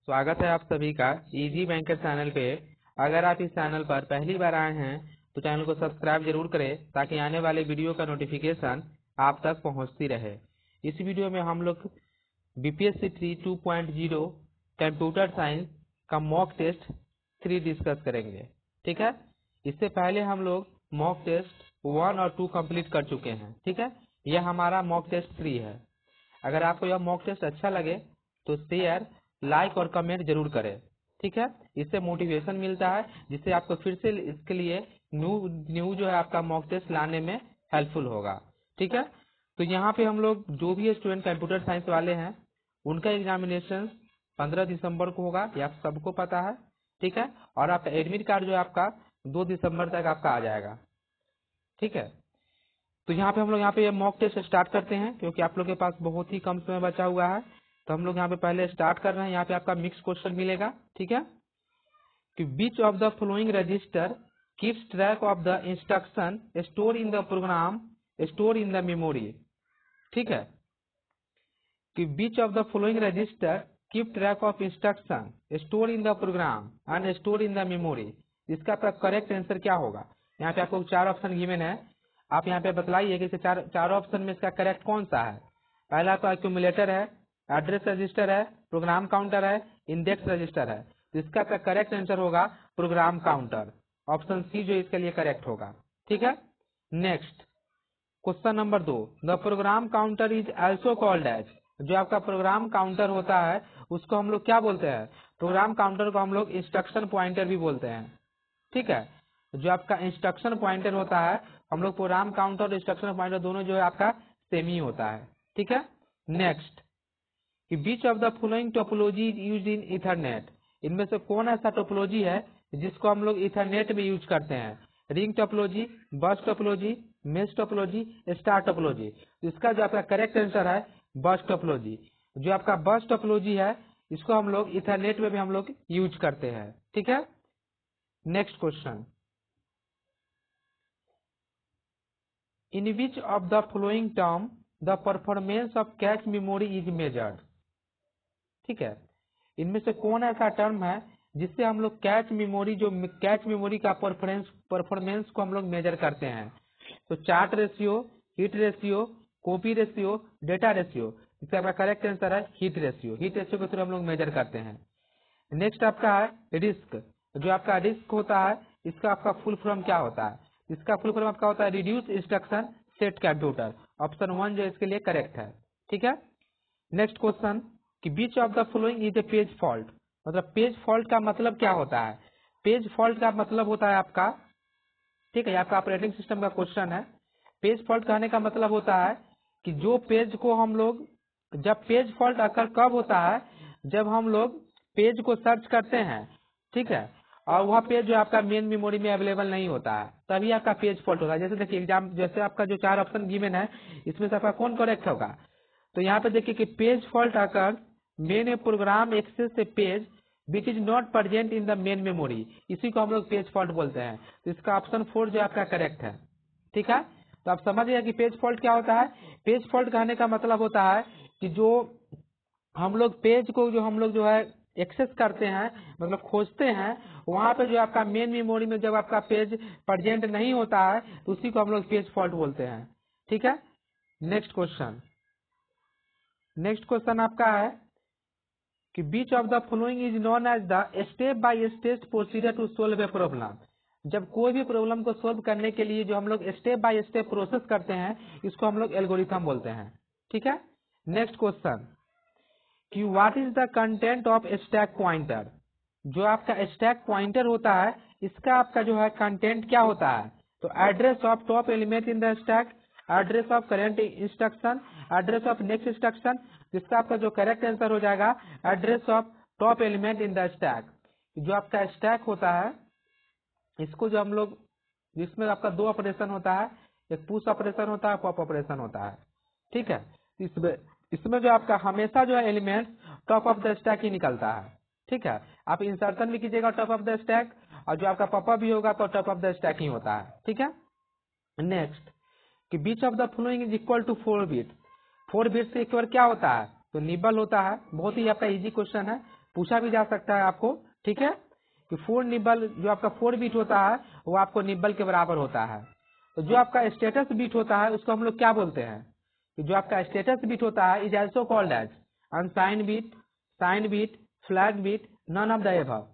स्वागत है आप सभी का इजी बैंकर चैनल पे। अगर आप इस चैनल पर पहली बार आए हैं तो चैनल को सब्सक्राइब जरूर करें ताकि आने वाले वीडियो का नोटिफिकेशन आप तक पहुंचती रहे। इस वीडियो में हम लोग बीपीएससी 2.0 कंप्यूटर साइंस का मॉक टेस्ट 3 डिस्कस करेंगे। ठीक है, इससे पहले हम लोग मॉक टेस्ट 1 और 2 कंप्लीट कर चुके हैं। ठीक है, यह हमारा मॉक टेस्ट 3 है। अगर आपको यह मॉक टेस्ट अच्छा लगे तो शेयर, लाइक और कमेंट जरूर करें। ठीक है, इससे मोटिवेशन मिलता है जिससे आपको फिर से इसके लिए न्यू जो है आपका मॉक टेस्ट लाने में हेल्पफुल होगा। ठीक है, तो यहाँ पे हम लोग जो भी स्टूडेंट कंप्यूटर साइंस वाले हैं उनका एग्जामिनेशन 15 दिसंबर को होगा, ये आप सबको पता है। ठीक है, और आपका एडमिट कार्ड जो है आपका 2 दिसंबर तक आपका आ जाएगा। ठीक है, तो यहाँ पे हम लोग यहाँ पे मॉक टेस्ट स्टार्ट करते हैं क्योंकि आप लोग के पास बहुत ही कम समय बचा हुआ है। तो हम लोग यहाँ पे पहले स्टार्ट कर रहे हैं। यहाँ पे आपका मिक्स क्वेश्चन मिलेगा। ठीक है, कि which of the following register keeps track of the instruction store in the program store in the memory. ठीक है, कि which of the following register keep track of instruction store in the program and store in the memory. इसका आपका correct answer क्या होगा? यहाँ पे आपको 4 ऑप्शन गिवन है। आप यहाँ पे बतलाइए कि चार ऑप्शन में इसका करेक्ट कौन सा है। पहला तो एक्यूमुलेटर है, एड्रेस रजिस्टर है, प्रोग्राम काउंटर है, इंडेक्स रजिस्टर है। तो इसका करेक्ट आंसर होगा प्रोग्राम काउंटर। ऑप्शन सी जो इसके लिए करेक्ट होगा। ठीक है, next question number 2, the program counter is also called as. जो आपका प्रोग्राम काउंटर होता है उसको हम लोग क्या बोलते हैं? प्रोग्राम काउंटर को हम लोग इंस्ट्रक्शन पॉइंटर भी बोलते हैं। ठीक है, जो आपका इंस्ट्रक्शन पॉइंटर होता है, हम लोग प्रोग्राम काउंटर और इंस्ट्रक्शन पॉइंटर दोनों जो है आपका सेम ही होता है। ठीक है, नेक्स्ट, कि which of the following topology is used in Ethernet. इनमें से कौन ऐसा टोपोलॉजी है जिसको हम लोग इथरनेट में यूज करते हैं? रिंग टोपोलॉजी, बस topology, mesh topology, star topology. इसका जो आपका करेक्ट आंसर है बस टोपोलॉजी। जो आपका बस टोपोलॉजी है इसको हम लोग इथरनेट में भी हम लोग यूज करते हैं। ठीक है, next question, in which of the following term the performance of cache memory is measured. ठीक है, इनमें से कौन ऐसा टर्म है जिससे हम लोग कैश मेमोरी का परफॉर्मेंस को हम लोग मेजर करते हैं? तो chart ratio, hit ratio, copy ratio, data ratio. इसका करेक्ट आंसर है हिट रेशियो। हिट रेशियो के थ्रू हम लोग मेजर करते हैं। नेक्स्ट आपका है रिस्क। जो आपका रिस्क होता है इसका आपका फुल फॉर्म क्या होता है? इसका फुल फॉर्म आपका होता है reduce instruction set computer. Option 1 जो इसके लिए करेक्ट है। ठीक है, नेक्स्ट क्वेश्चन, कि which of the following is a page fault. मतलब पेज फॉल्ट का मतलब क्या होता है? पेज फॉल्ट का मतलब होता है आपका, ठीक है, आपका ऑपरेटिंग सिस्टम का क्वेश्चन है। पेज फॉल्ट कहने का मतलब होता है कि जो पेज को हम लोग, जब पेज फॉल्ट अकर कब होता है? जब हम लोग पेज को सर्च करते हैं, ठीक है, और वह पेज जो आपका मेन मेमोरी में अवेलेबल नहीं होता है, तभी आपका पेज फॉल्ट होगा। जैसे देखिए एग्जाम, जैसे आपका जो 4 ऑप्शन गिवन है इसमें से आपका कौन करेक्ट होगा? तो यहाँ पे देखिए कि page fault occur when a program access a page which is not present in the main memory. इसी को हम लोग पेज फॉल्ट बोलते हैं। तो इसका ऑप्शन 4 जो आपका करेक्ट है। ठीक है, तो आप समझ गए कि पेज फॉल्ट क्या होता है। पेज फॉल्ट कहने का मतलब होता है कि जो हम लोग पेज को जो है एक्सेस करते हैं, मतलब खोजते हैं, वहां पे जो आपका मेन मेमोरी में जब आपका पेज प्रेजेंट नहीं होता है तो उसी को हम लोग पेज फॉल्ट बोलते हैं। ठीक है, नेक्स्ट क्वेश्चन, नेक्स्ट क्वेश्चन आपका है कि which of the following is known as the step by step procedure to solve a problem. जब कोई भी प्रॉब्लम को सोल्व करने के लिए जो हम लोग स्टेप बाय स्टेप प्रोसेस करते हैं इसको हम लोग एल्गोरिथम बोलते हैं। ठीक है, नेक्स्ट क्वेश्चन, कि what is the content of stack pointer. जो आपका स्टैक पॉइंटर होता है इसका आपका जो है कंटेंट क्या होता है? तो address of top element in the stack, address of current instruction, address of next instruction. जिसका आपका जो करेक्ट आंसर हो जाएगा address of top element in the stack. जो आपका स्टैक होता है इसको जो हम लोग, जिसमें आपका 2 ऑपरेशन होता है, एक पुश ऑपरेशन होता है, पॉप ऑपरेशन होता है। ठीक है, इसमें जो आपका हमेशा जो है element top of the stack ही निकलता है। ठीक है, आप इंसर्शन भी कीजिएगा टॉप ऑफ द स्टैक, और जो आपका पॉपअप भी होगा तो टॉप ऑफ द स्टैक ही होता है। ठीक है, नेक्स्ट, कि which of the following is equal to 4 bit. 4 bit से इक्वल क्या होता है? तो निबल होता है। बहुत ही आपका इजी क्वेश्चन है, पूछा भी जा सकता है आपको, ठीक है, कि 4 निबल जो आपका 4 बीट होता है वो आपको निबल के बराबर होता है। तो जो आपका स्टेटस बीट होता है उसको हम लोग क्या बोलते हैं, कि जो आपका स्टेटस बीट होता है is also called as unsigned bit, sign bit, flag bit, none of the above.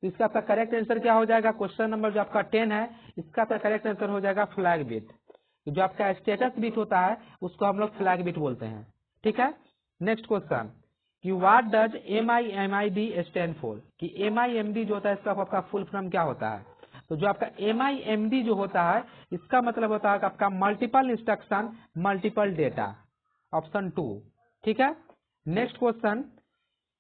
तो इसका आपका करेक्ट आंसर क्या हो जाएगा, क्वेश्चन नंबर जो आपका 10 है इसका आपका करेक्ट आंसर हो जाएगा फ्लैग बीट। जो आपका स्टेटस बीट होता है उसको हम लोग फ्लैग बीट बोलते हैं, ठीक है। नेक्स्ट क्वेश्चन कि what does MIMID stand for, कि MIMD जो होता है इसका आपका फुल फॉर्म क्या होता है। तो जो आपका MIMD जो होता है इसका मतलब होता है आपका multiple instruction multiple data, option 2, ठीक है। नेक्स्ट क्वेश्चन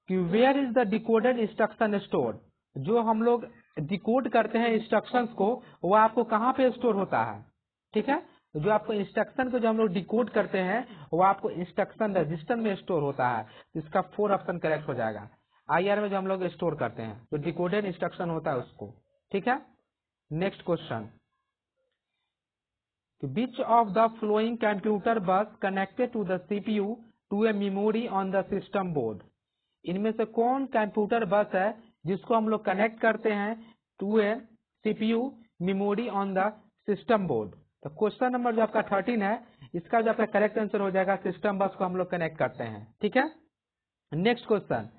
कि where is the decoded instruction store, जो हम लोग डिकोड करते हैं इंस्ट्रक्शंस को वो आपको कहाँ पे स्टोर होता है, ठीक है। जो आपको इंस्ट्रक्शन को जो हम लोग डिकोड करते हैं वो आपको इंस्ट्रक्शन रजिस्टर में स्टोर होता है। इसका 4 ऑप्शन करेक्ट हो जाएगा। IR में जो हम लोग स्टोर करते हैं जो डिकोडेड इंस्ट्रक्शन होता है उसको, ठीक है। Next question which of the following computer bus connected to the CPU to a memory on the system board, इनमें से कौन कंप्यूटर बस है जिसको हम लोग कनेक्ट करते हैं to a CPU memory on the system board. तो क्वेश्चन नंबर जो आपका 13 है इसका जो आपका करेक्ट आंसर हो जाएगा सिस्टम बस को हम लोग कनेक्ट करते हैं, ठीक है। नेक्स्ट क्वेश्चन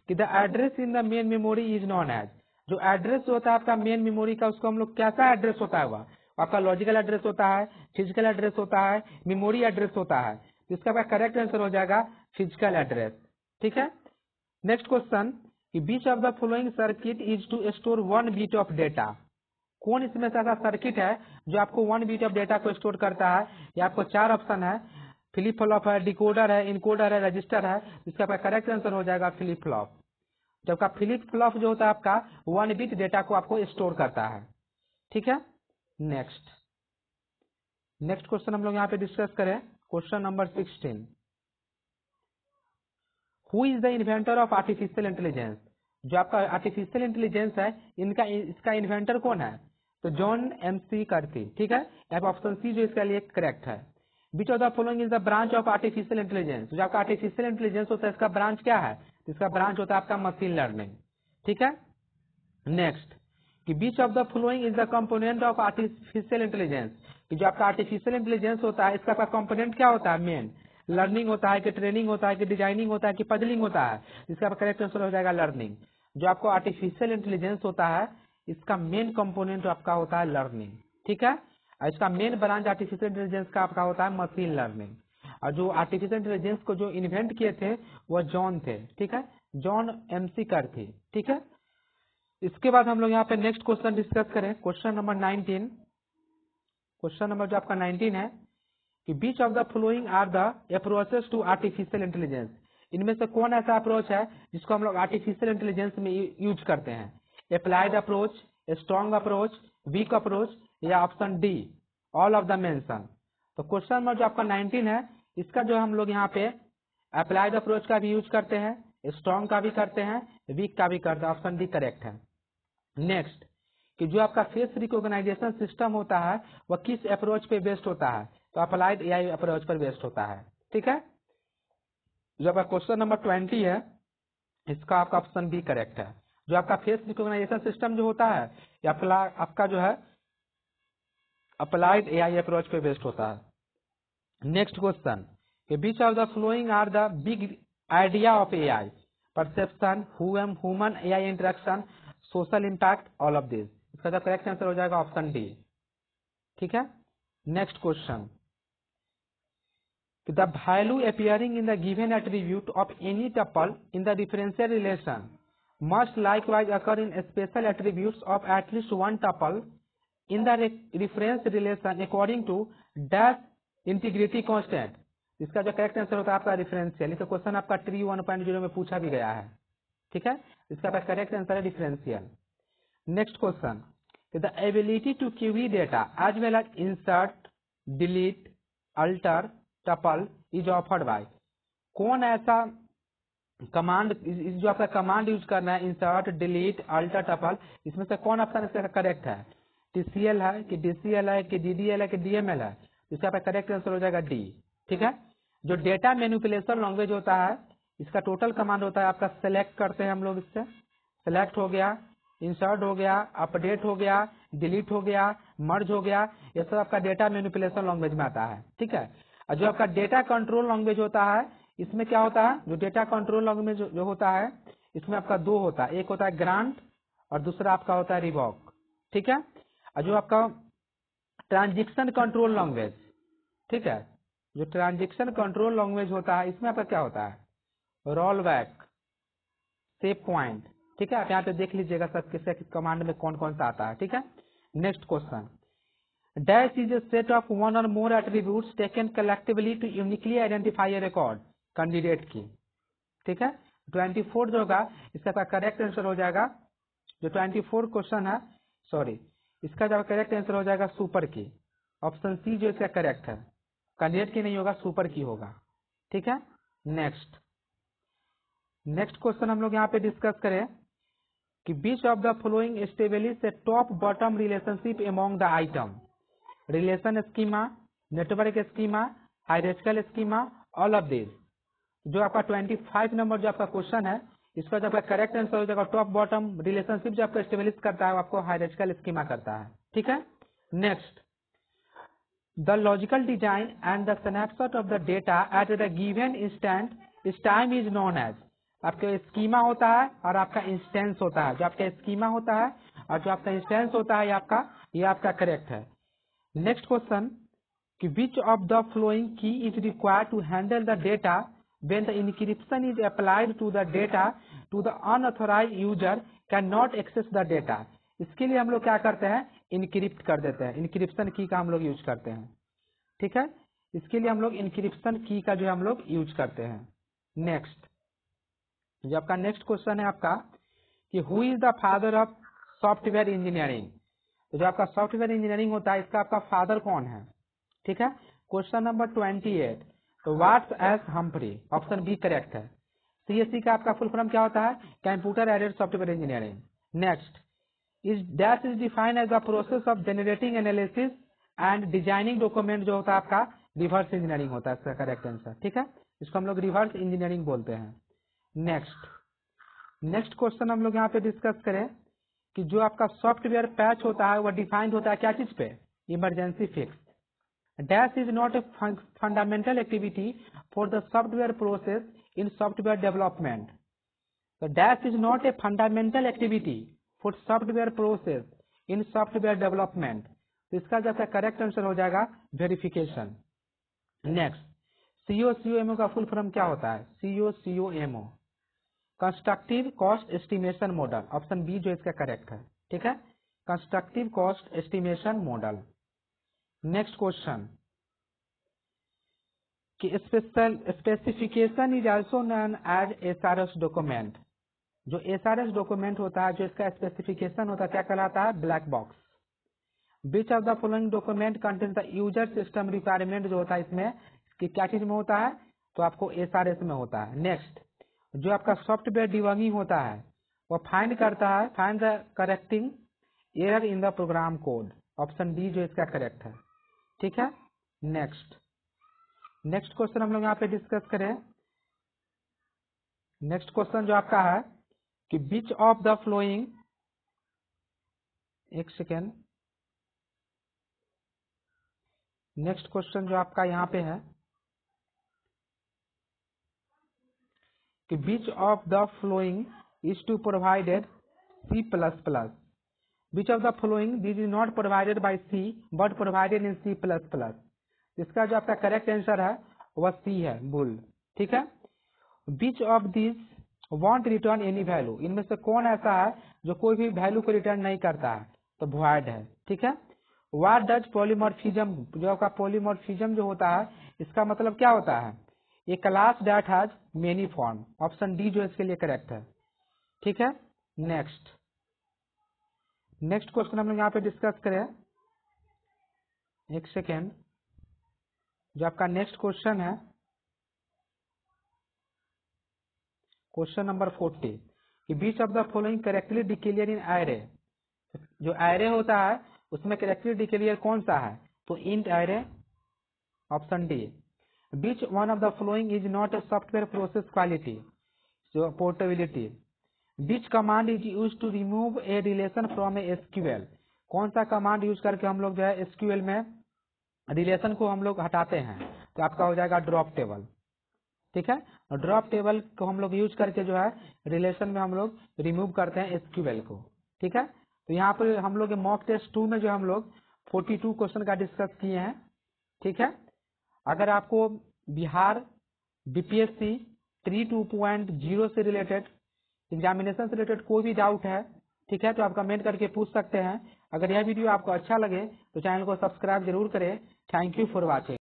कि the address in the main memory is known as, जो एड्रेस होता है आपका मेन मेमोरी का उसको हम लोग कैसा एड्रेस होता है, वह आपका लॉजिकल एड्रेस होता है, फिजिकल एड्रेस होता है, मेमोरी एड्रेस होता है। इसका आपका करेक्ट आंसर हो जाएगा फिजिकल एड्रेस, ठीक है। नेक्स्ट क्वेश्चन कि which of the following circuit is to store 1 bit of data, कौन इसमें से ऐसा सर्किट है जो आपको 1 बीट ऑफ डेटा को स्टोर करता है। ये आपको 4 ऑप्शन है, फ्लिप फ्लॉप है, डिकोडर है, इनकोडर है, रजिस्टर है। इसका आपका करेक्ट आंसर हो जाएगा फ्लिप फ्लॉप। जबकि फ्लिप फ्लॉप जो होता है आपका 1 बीट डेटा को आपको स्टोर करता है, ठीक है। नेक्स्ट क्वेश्चन हम लोग यहाँ पे डिस्कस करें, question number 16 who is the inventor of artificial intelligence, जो आपका आर्टिफिशियल इंटेलिजेंस है इसका इन्वेंटर कौन है, तो जॉन MC कार्ती, ठीक है। यहाँ पे ऑप्शन सी जो इसका लिए करेक्ट है। विच of the following is the branch of artificial intelligence, जो आपका आर्टिफिशियल इंटेलिजेंस होता है इसका ब्रांच क्या है, इसका ब्रांच होता है आपका मशीन लर्निंग, ठीक है। नेक्स्ट कि which of the following is the component of artificial intelligence, कि जो आपका आर्टिफिशियल इंटेलिजेंस होता है इसका कंपोनेंट क्या होता है, मेन लर्निंग होता है कि ट्रेनिंग होता है कि डिजाइनिंग होता है कि पजलिंग होता है। इसका करेक्ट आंसर हो जाएगा लर्निंग। जो आपको आर्टिफिशियल इंटेलिजेंस होता है इसका मेन कंपोनेंट आपका होता है लर्निंग, ठीक है। और इसका मेन ब्रांच आर्टिफिशियल इंटेलिजेंस का आपका होता है मशीन लर्निंग। और जो आर्टिफिशियल इंटेलिजेंस को जो इन्वेंट किए थे वो जॉन थे, ठीक है, जॉन MC कार्ती, ठीक है। इसके बाद हम लोग यहाँ पे नेक्स्ट क्वेश्चन डिस्कस करें, क्वेश्चन नंबर 19। क्वेश्चन नंबर जो आपका 19 है कि which of the following are the approaches to artificial intelligence, इनमें से कौन ऐसा अप्रोच है जिसको हम लोग आर्टिफिशियल इंटेलिजेंस में यूज करते हैं, applied approach, strong approach, weak approach, या option D all of the mention. तो क्वेश्चन नंबर जो आपका 19 है इसका जो हम लोग यहाँ पे अप्लाइड अप्रोच का भी यूज करते हैं, स्ट्रॉन्ग का भी करते हैं, वीक का भी करते हैं, ऑप्शन डी करेक्ट है। नेक्स्ट कि जो आपका फेस रिकॉग्नाइजेशन सिस्टम होता है वह किस अप्रोच पे बेस्ड होता है, तो अप्लाइड AI अप्रोच पर बेस्ड होता है, ठीक है। जो आपका क्वेश्चन नंबर 20 है इसका आपका ऑप्शन बी करेक्ट है। जो आपका फेस रिकॉग्नाइजेशन सिस्टम जो होता है ये आपका जो है अप्लाइड AI अप्रोच पे बेस्ड होता है। Next question which of the following are the big idea of AI, perception, human AI interaction, social impact, all of this. इसका जो करेक्ट आंसर हो जाएगा ऑप्शन डी, ठीक है। Next question the value appearing in the given attribute of any tuple in the differential relation must likewise occur in special attributes of at least one tuple in the reference relation according to dash integrity constant. इसका जो correct answer होता है आपका differential. इसका question आपका tree 1.0 में पूछा भी गया है, ठीक है। इसका करेक्ट आंसर है differential. Next question the ability to query data as well as insert, delete, alter tuple is offered by, कौन ऐसा कमांड जो आपका कमांड यूज करना है इंसर्ट, डिलीट, अल्टर, टपल, इसमें से कौन ऑप्शन इसका करेक्ट है, TCL है कि DCL है कि DDL है कि DML है। इसका करेक्ट आंसर हो जाएगा डी, ठीक है। जो डेटा मैनिपुलेशन लैंग्वेज होता है इसका टोटल कमांड होता है आपका सेलेक्ट करते हैं हम लोग, इससे सेलेक्ट हो गया, इंसर्ट हो गया, अपडेट हो गया, डिलीट हो गया, मर्ज हो गया, ये सब आपका डेटा मैनिपुलेशन लैंग्वेज में आता है। ठीक है, और जो आपका डेटा कंट्रोल लैंग्वेज होता है, इसमें क्या होता है, जो डेटा कंट्रोल लैंग्वेज जो होता है इसमें आपका दो होता है, एक होता है ग्रांट और दूसरा आपका होता है रिवॉक। ठीक है, और जो आपका ट्रांजेक्शन कंट्रोल लैंग्वेज, ठीक है, जो ट्रांजेक्शन कंट्रोल लैंग्वेज होता है इसमें आपका क्या होता है, रोल बैक, सेव पॉइंट। ठीक है, आप यहाँ पे देख लीजिएगा सब किस कमांड में कौन कौन सा आता है। ठीक है, next question, dash is a set of one और more attributes taken collectively to uniquely identify a record candidate key. ठीक है, 24 जो होगा इसका करेक्ट आंसर हो जाएगा, जो 24 क्वेश्चन है, सॉरी, इसका जो करेक्ट आंसर हो जाएगा सुपर की, ऑप्शन सी जो इसका करेक्ट है, कैंडिडेट की नहीं होगा, सुपर की होगा। ठीक है, नेक्स्ट क्वेश्चन हम लोग यहाँ पे डिस्कस करें कि which of the following establish a top bottom relationship among the item, relation schema, network schema, hierarchical schema, all of this. जो आपका 25 नंबर जो आपका क्वेश्चन है, इसका जो आपका करेक्ट आंसर हो जाएगा टॉप बॉटम रिलेशनशिप जो आपका एस्टेब्लिश करता है वो आपको हायरार्किकल स्कीमा करता है। ठीक है, next, the logical design and the snapshot of the data at the given instant इस टाइम इज नोन एज, आपका स्कीमा होता है और आपका इंस्टेंस होता है, जो आपका स्कीमा होता है और जो आपका इंस्टेंस होता है ये आपका करेक्ट है। नेक्स्ट क्वेश्चन कि which of the following key is required to handle the data when the encryption is applied to the data to the unauthorized user can not access the data. इसके लिए हम लोग क्या करते हैं, encrypt कर देते हैं, इनक्रिप्शन की का हम लोग यूज करते हैं। ठीक है, इसके लिए हम लोग इनक्रिप्शन की का जो हम लोग यूज करते हैं। नेक्स्ट, जो आपका नेक्स्ट क्वेश्चन है आपका कि who is the father of software engineering, तो जो आपका सॉफ्टवेयर इंजीनियरिंग होता है इसका आपका फादर कौन है। ठीक है, क्वेश्चन नंबर 28, तो Watts S Humphrey, option B correct है। सीएससी का आपका फुल फॉर्म क्या होता है, computer aided software engineering. Next, is dash is defined as the process of generating analysis and designing document, जो होता है आपका रिवर्स इंजीनियरिंग होता है इसका करेक्ट आंसर। ठीक है, इसको हम लोग रिवर्स इंजीनियरिंग बोलते हैं। नेक्स्ट क्वेश्चन हम लोग यहाँ पे डिस्कस करें कि जो आपका सॉफ्टवेयर पैच होता है वह डिफाइंड होता है क्या चीज पे, emergency fix. Dash is not a fundamental activity for the software process in software development, तो dash is not a fundamental activity for software process in software development, तो इसका जो करेक्ट आंसर हो जाएगा वेरिफिकेशन। नेक्स्ट, COCOMO का full form क्या होता है, COCOMO constructive cost estimation model, option B जो इसका करेक्ट है। ठीक है, constructive cost estimation model. Next question कि specification is also known as SRS document, जो SRS डॉक्यूमेंट होता है जो इसका स्पेसिफिकेशन होता है क्या कहलाता है, black box. Beach of the following document contain the user system requirement, जो होता है इसमें कि क्या चीज में होता है, तो आपको SRS में होता है। नेक्स्ट, जो आपका सॉफ्टवेयर डिबगिंग होता है वो फाइंड करता है, find the correcting error in the program code, option D जो इसका करेक्ट है। ठीक है, नेक्स्ट क्वेश्चन हम लोग यहाँ पे डिस्कस करें। नेक्स्ट क्वेश्चन जो आपका है कि बीच ऑफ द फ्लोइंग, एक सेकेंड, नेक्स्ट क्वेश्चन जो आपका यहाँ पे है कि which of the following is to provided C++, which of the following this is not provided by C but provided in C++, इसका जो आपका करेक्ट आंसर है वह सी है, बुल। ठीक है, which of this won't return any value, इनमें से कौन ऐसा है जो कोई भी वैल्यू को रिटर्न नहीं करता है, तो वॉइड है। ठीक है, व्हाट डज पॉलीमॉर्फिज्म, जो आपका पॉलीमॉर्फिज्म जो होता है इसका मतलब क्या होता है, a class that has many form, option D जो इसके लिए करेक्ट है। ठीक है, नेक्स्ट क्वेश्चन हम लोग यहाँ पे डिस्कस करें, एक सेकेंड, जो आपका नेक्स्ट क्वेश्चन है क्वेश्चन नंबर 40 कि which of the following correctly declare in array, जो एरे होता है उसमें करेक्टली डिक्लेयर कौन सा है, तो int array, option D. Which one of the following is not a software process quality? So portability. Which command is used to remove a relation from a SQL? कौन सा command use करके हम लोग जो है SQL में relation को हम लोग हटाते हैं? तो आपका हो जाएगा ड्रॉप टेबल। ठीक है, और ड्रॉप टेबल को हम लोग यूज करके जो है रिलेशन में हम लोग रिमूव करते हैं SQL को। ठीक है, तो यहाँ पर हम लोग मॉक टेस्ट 2 में जो हम लोग 42 क्वेश्चन का डिस्कस किए हैं। ठीक है, अगर आपको बिहार BPSC 3.2.0 से रिलेटेड एग्जामिनेशन से रिलेटेड कोई भी डाउट है, ठीक है, तो आप कमेंट करके पूछ सकते हैं। अगर यह वीडियो आपको अच्छा लगे तो चैनल को सब्सक्राइब जरूर करें। Thank you for watching.